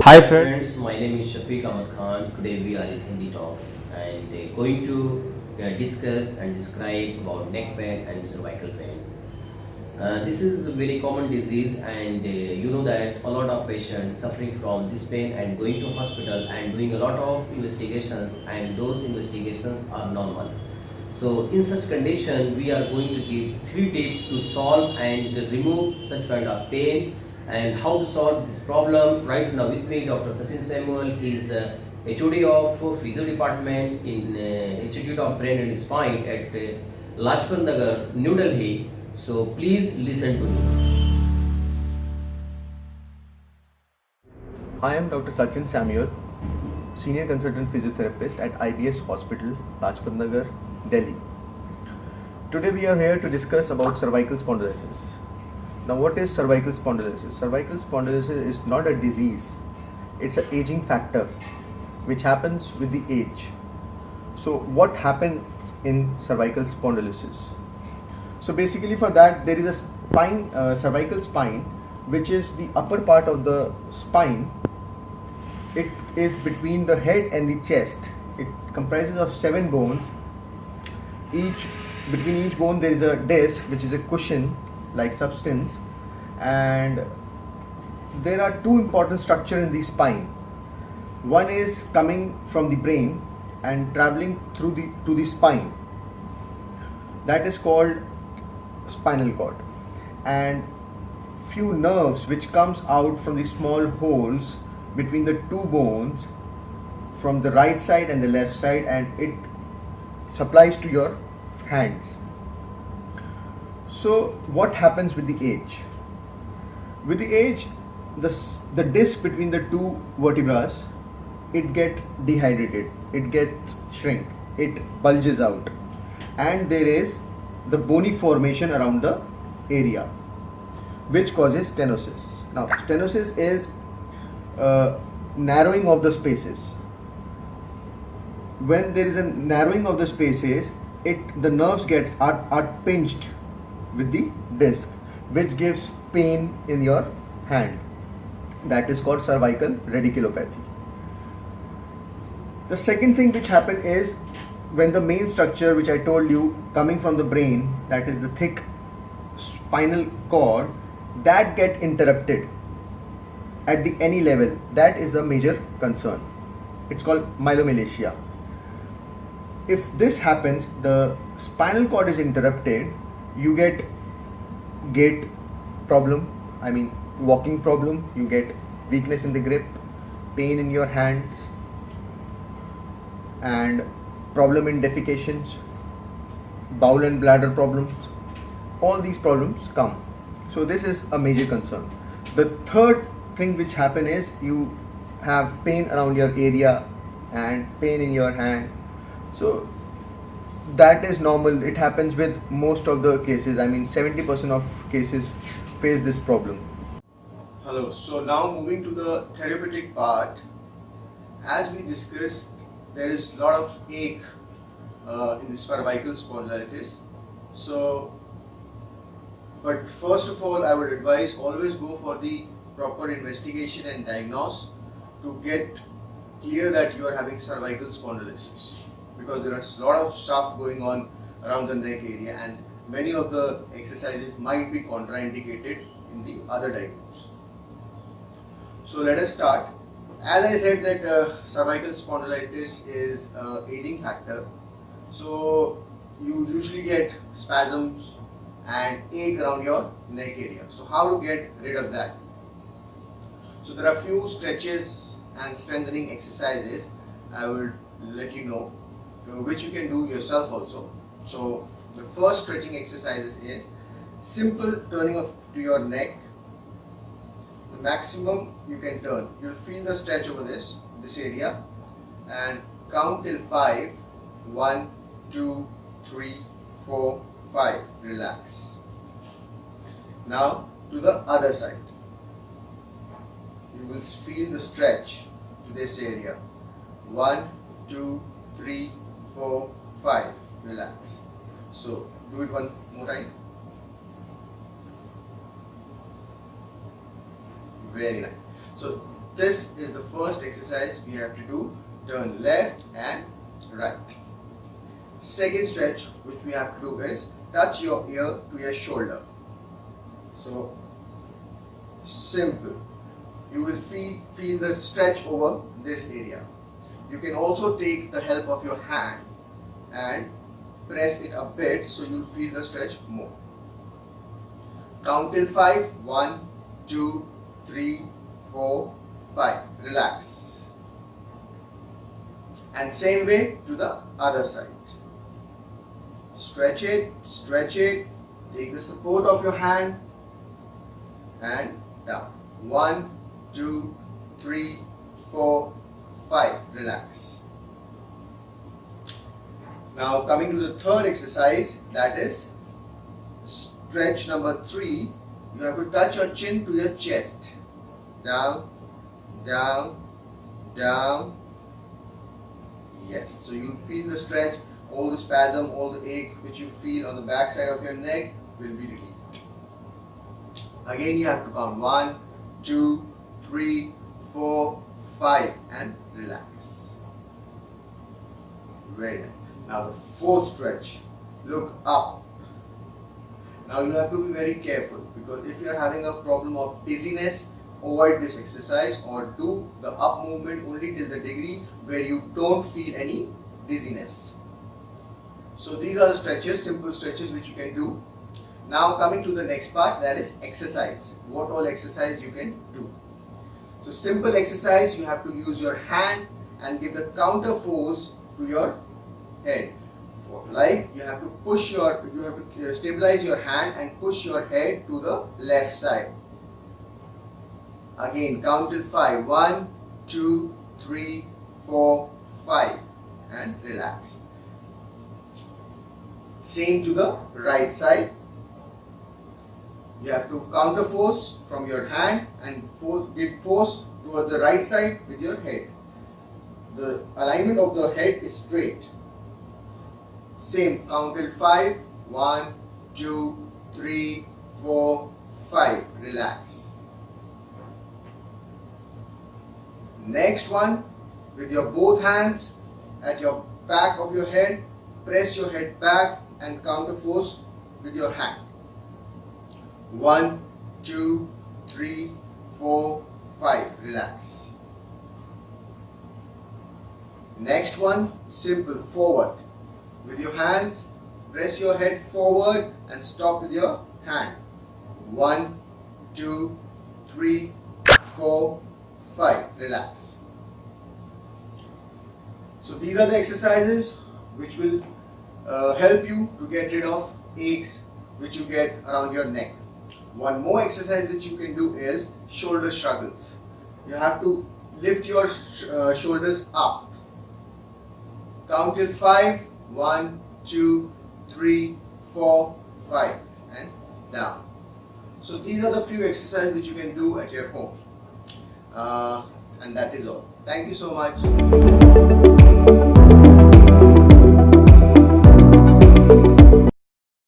Hi Hi friend. friends, my name is Shafiq Ahmad Khan. Today we are in Hindi Talks and going to discuss and describe about neck pain and cervical pain. This is a very common disease and you know that a lot of patients suffering from this pain and going to hospital and doing a lot of investigations and those investigations are normal. So in such condition, we are going to give 3 tips to solve and remove such kind of pain and how to solve this problem. Right now with me, Dr. Sachin Samuel is the HOD of Physio Department in Institute of Brain and Spine at Lajpat Nagar, New Delhi. So please listen to me. I am Dr. Sachin Samuel, Senior Consultant Physiotherapist at IBS Hospital, Lajpat Nagar, Delhi. Today we are here to discuss about cervical spondylosis. Now what is cervical spondylosis? Cervical spondylosis is not a disease. It's an aging factor which happens with the age. So what happens in cervical spondylosis? So basically for that there is a spine, cervical spine, which is the upper part of the spine. It is between the head and the chest. It comprises of 7 bones. Each Between each bone there is a disc, which is a cushion like substance, and there are two important structures in the spine. One is coming from the brain and traveling through the to the spine. That is called spinal cord, and few nerves which comes out from the small holes between the two bones from the right side and the left side, and it supplies to your hands. So what happens with the age? With the age, the disc between the two vertebrae, it gets dehydrated, it gets shrink, it bulges out, and there is the bony formation around the area, which causes stenosis. Now stenosis is narrowing of the spaces. When there is a narrowing of the spaces, the nerves are pinched with the disc, which gives pain in your hand. That is called cervical radiculopathy. The second thing which happen is when the main structure which I told you coming from the brain, that is the thick spinal cord, that get interrupted at the any level. That is a major concern. It's called myelomalacia. If this happens, the spinal cord is interrupted, you get gait problem, I mean walking problem, you get weakness in the grip, pain in your hands, and problem in defecations, bowel and bladder problems. All these problems come. So this is a major concern. The third thing which happen is you have pain around your area and pain in your hand. So that is normal. It happens with most of the cases. I mean 70% of cases face this problem. Hello. So now moving to the therapeutic part. As we discussed, there is a lot of ache in the cervical spondylitis. So, but first of all, I would advise always go for the proper investigation and diagnose to get clear that you are having cervical spondylosis, because there is a lot of stuff going on around the neck area, and many of the exercises might be contraindicated in the other diagnosis. So let us start. As I said that cervical spondylitis is aging factor. So you usually get spasms and ache around your neck area. So how to get rid of that? So there are few stretches and strengthening exercises I will let you know, which you can do yourself also. So the first stretching exercises is simple turning of to your neck. The maximum you can turn. You'll feel the stretch over this area, and count till 5. 1, 2, 3, 4, 5. Relax. Now to the other side. You will feel the stretch to this area. 1, 2, 3, 4, 5. Relax. So do it one more time. Very nice. So this is the first exercise we have to do. Turn left and right. Second stretch which we have to do is touch your ear to your shoulder. So simple. You will feel the stretch over this area. You can also take the help of your hand and press it a bit so you'll feel the stretch more. Count till 5. 1, 2, 3, 4, 5. Relax. And same way to the other side. Stretch it, take the support of your hand and down. 1, 2, 3, 4, 5. Relax. Now coming to the third exercise, that is stretch number 3. You have to touch your chin to your chest. Down, down, down. Yes, so you feel the stretch, all the spasm, all the ache which you feel on the back side of your neck will be relieved. Again you have to count 1, 2, 3, 4, 5 and relax. Very nice. Now the fourth stretch, look up. Now you have to be very careful, because if you are having a problem of dizziness, avoid this exercise or do the up movement only till the degree where you don't feel any dizziness. So these are the stretches, simple stretches which you can do. Now coming to the next part, that is exercise. What all exercise you can do. So simple exercise, you have to use your hand and give the counter force to your head. Like you have to stabilize your hand and push your head to the left side. Again count till 5. 1, 2, 3, 4, 5 and relax. Same to the right side. You have to counter force from your hand and give force toward the right side with your head. The alignment of the head is straight. Same, count till 5. 1, 2, 3, 4, 5. Relax. Next one, with your both hands at your back of your head, press your head back and counter force with your hand. 1, 2, 3, 4, 5. Relax. Next one, simple, forward. With your hands, press your head forward and stop with your hand. 1, 2, 3, 4, 5. Relax. So these are the exercises which will help you to get rid of aches which you get around your neck. One more exercise which you can do is shoulder struggles. You have to lift your shoulders up. Count till 5. 1, 2, 3, 4, 5 and down. So these are the few exercises which you can do at your home. And that is all. Thank you so much.